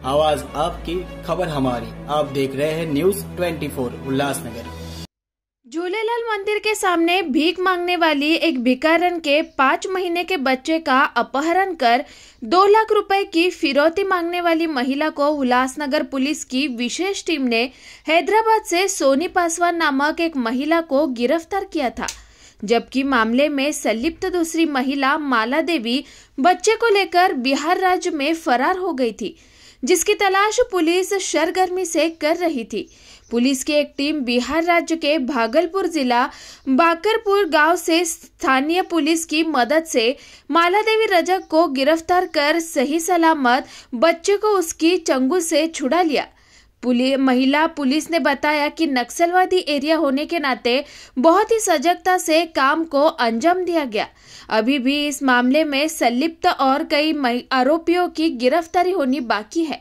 आवाज आपकी, खबर हमारी। आप देख रहे हैं न्यूज 24 उल्लासनगर। झूलेलाल मंदिर के सामने भीख मांगने वाली एक भिखारन के 5 महीने के बच्चे का अपहरण कर 2 लाख रुपए की फिरौती मांगने वाली महिला को उल्लासनगर पुलिस की विशेष टीम ने हैदराबाद से सोनी पासवान नामक एक महिला को गिरफ्तार किया था, जबकि मामले में संलिप्त दूसरी महिला माला देवी बच्चे को लेकर बिहार राज्य में फरार हो गई थी, जिसकी तलाश पुलिस सरगर्मी से कर रही थी। पुलिस की एक टीम बिहार राज्य के भागलपुर जिला बाकरपुर गांव से स्थानीय पुलिस की मदद से माला देवी रजक को गिरफ्तार कर सही सलामत बच्चे को उसकी चंगुल से छुड़ा लिया। महिला पुलिस ने बताया कि नक्सलवादी एरिया होने के नाते बहुत ही सजगता से काम को अंजाम दिया गया। अभी भी इस मामले में संलिप्त और कई आरोपियों की गिरफ्तारी होनी बाकी है।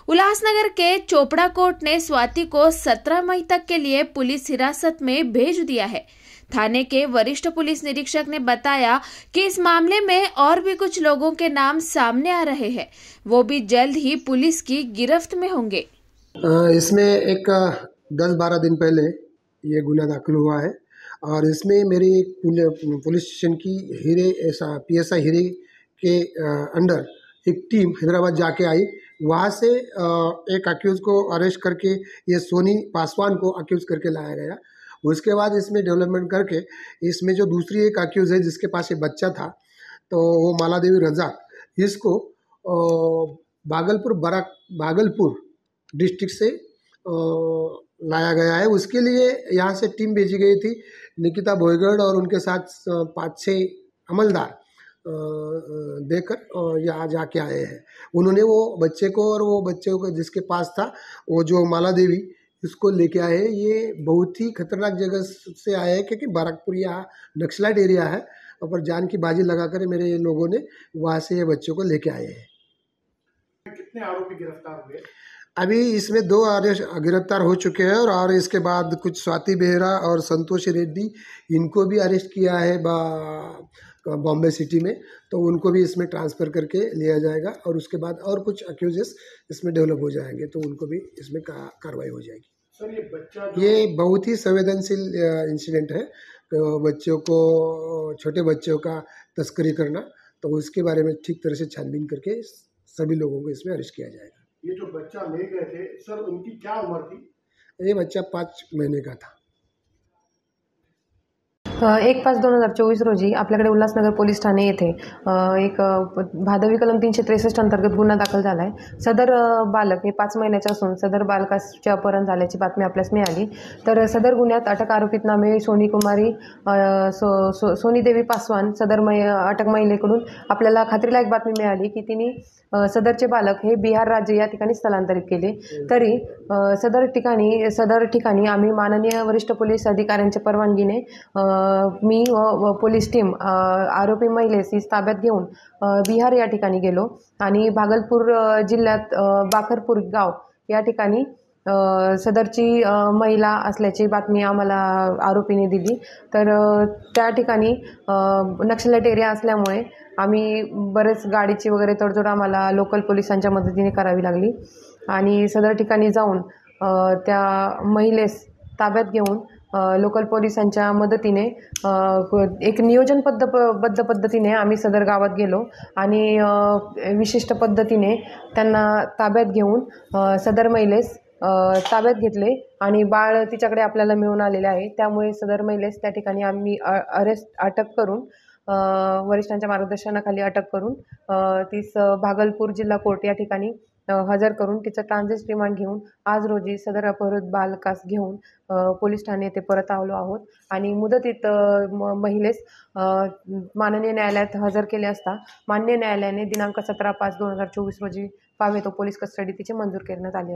उल्लासनगर के चोपड़ा कोर्ट ने स्वाति को 17 मई तक के लिए पुलिस हिरासत में भेज दिया है। थाने के वरिष्ठ पुलिस निरीक्षक ने बताया कि इस मामले में और भी कुछ लोगों के नाम सामने आ रहे हैं, वो भी जल्द ही पुलिस की गिरफ्त में होंगे। इसमें एक 10-12 दिन पहले ये गुना दाखिल हुआ है और इसमें मेरी पुलिस स्टेशन की PSI हीरे के अंडर एक टीम हैदराबाद जाके आई। वहाँ से एक अक्यूज़ को अरेस्ट करके ये सोनी पासवान को अक्यूज़ करके लाया गया। उसके बाद इसमें डेवलपमेंट करके इसमें जो दूसरी एक अक्यूज़ है जिसके पास ये बच्चा था, तो वो माला देवी रजाक, इसको भागलपुर डिस्ट्रिक्ट से लाया गया है। उसके लिए यहाँ से टीम भेजी गई थी। निकिता भोईगढ़ और उनके साथ 5-6 अमलदार देकर यहाँ जाके आए हैं। उन्होंने वो बच्चे को और वो बच्चे को जिसके पास था वो जो माला देवी, इसको लेके आए हैं। ये बहुत ही खतरनाक जगह से आए हैं क्योंकि बारकपुर यहाँ नक्सलाइट एरिया है, और जान की बाजी लगाकर मेरे लोगों ने वहाँ से ये बच्चों को लेके आए हैं। कितने आरोपी गिरफ्तार हुए? अभी इसमें 2 गिरफ्तार हो चुके हैं और इसके बाद कुछ स्वाति बेहरा और संतोष रेड्डी, इनको भी अरेस्ट किया है बॉम्बे सिटी में, तो उनको भी इसमें ट्रांसफ़र करके लिया जाएगा और उसके बाद और कुछ अक्यूजेस इसमें डेवलप हो जाएंगे, तो उनको भी इसमें कार्रवाई हो जाएगी। सर, ये बच्चा ये बहुत ही संवेदनशील इंसिडेंट है। तो बच्चों को, छोटे बच्चों का तस्करी करना, तो उसके बारे में ठीक तरह से छानबीन करके सभी लोगों को इसमें अरेस्ट किया जाएगा। ये जो बच्चा ले गए थे सर, उनकी क्या उम्र थी? ये बच्चा 5 महीने का था। 1/5/2024 रोजी आपल्याकडे उल्हासनगर पोलीस ठाणे येथे एक भादवी कलम 363 अंतर्गत गुन्हा दाखल झाला आहे। सदर बालक हे 5 महिन्याचे असून सदर बालकाचे अपहरण झाल्याची बातमी आपल्यास मिळाली। तर सदर गुन्ह्यात अटक आरोपीत नामे सोनी देवी पासवान, अटक महिलेकडून आपल्याला खात्रीलायक बातमी मिळाली की तिने सदरचे बालक हे बिहार राज्य या ठिकाणी स्थलांतरित केले। तरी सदर ठिकाणी आम्ही माननीय वरिष्ठ पोलीस अधिकाऱ्यांच्या परवानगीने मी व पोलीस टीम आरोपी महिलेस ताब्यात घेऊन बिहार या ठिकाणी गेलो आणि भागलपुर जिल्ह्यात बाकरपुर गाव या ठिकाणी सदरची महिला असल्याची बातमी आम्हाला आरोपीने दिली। तर त्या ठिकाणी नक्षलाइट एरिया असल्यामुळे आम्ही बरेच गाडीची वगैरे तडजोड आम्हाला लोकल पोलिसांच्या मदतीने करावी लागली आणि सदर ठिकाणी जाऊन त्या महिलेस ताब्यात घेऊन लोकल पोलिसांच्या मदतीने एक नियोजनबद्ध पद्धतीने आम्ही सदर गावात गेलो आणि विशिष्ट पद्धतीने त्यांना ताब्यात घेऊन सदर महिलेस ताब्यात घेतले आणि बाळ तिच्याकडे आपल्याला मिळून आलेले आहे। त्यामुळे सदर महिलेस त्या ठिकाणी आम्ही अटक करून वरिष्ठांच्या मार्गदर्शनाखाली अटक करून तीस भागलपुर जिल्हा कोर्ट या ठिकाणी हजर करून तिचं ट्रान्झिट रिमांड घेऊन आज रोजी सदर अपहृत बालकास घेऊन पोलीस ठाणे येथे परत आलो आहोत आणि मुदतीत महिलेस माननीय न्यायालयात हजर केले असता माननीय न्यायालयाने दिनांक 17/5/2024 रोजी पावेतो पोलीस कस्टडी तिचे मंजूर करण्यात आले।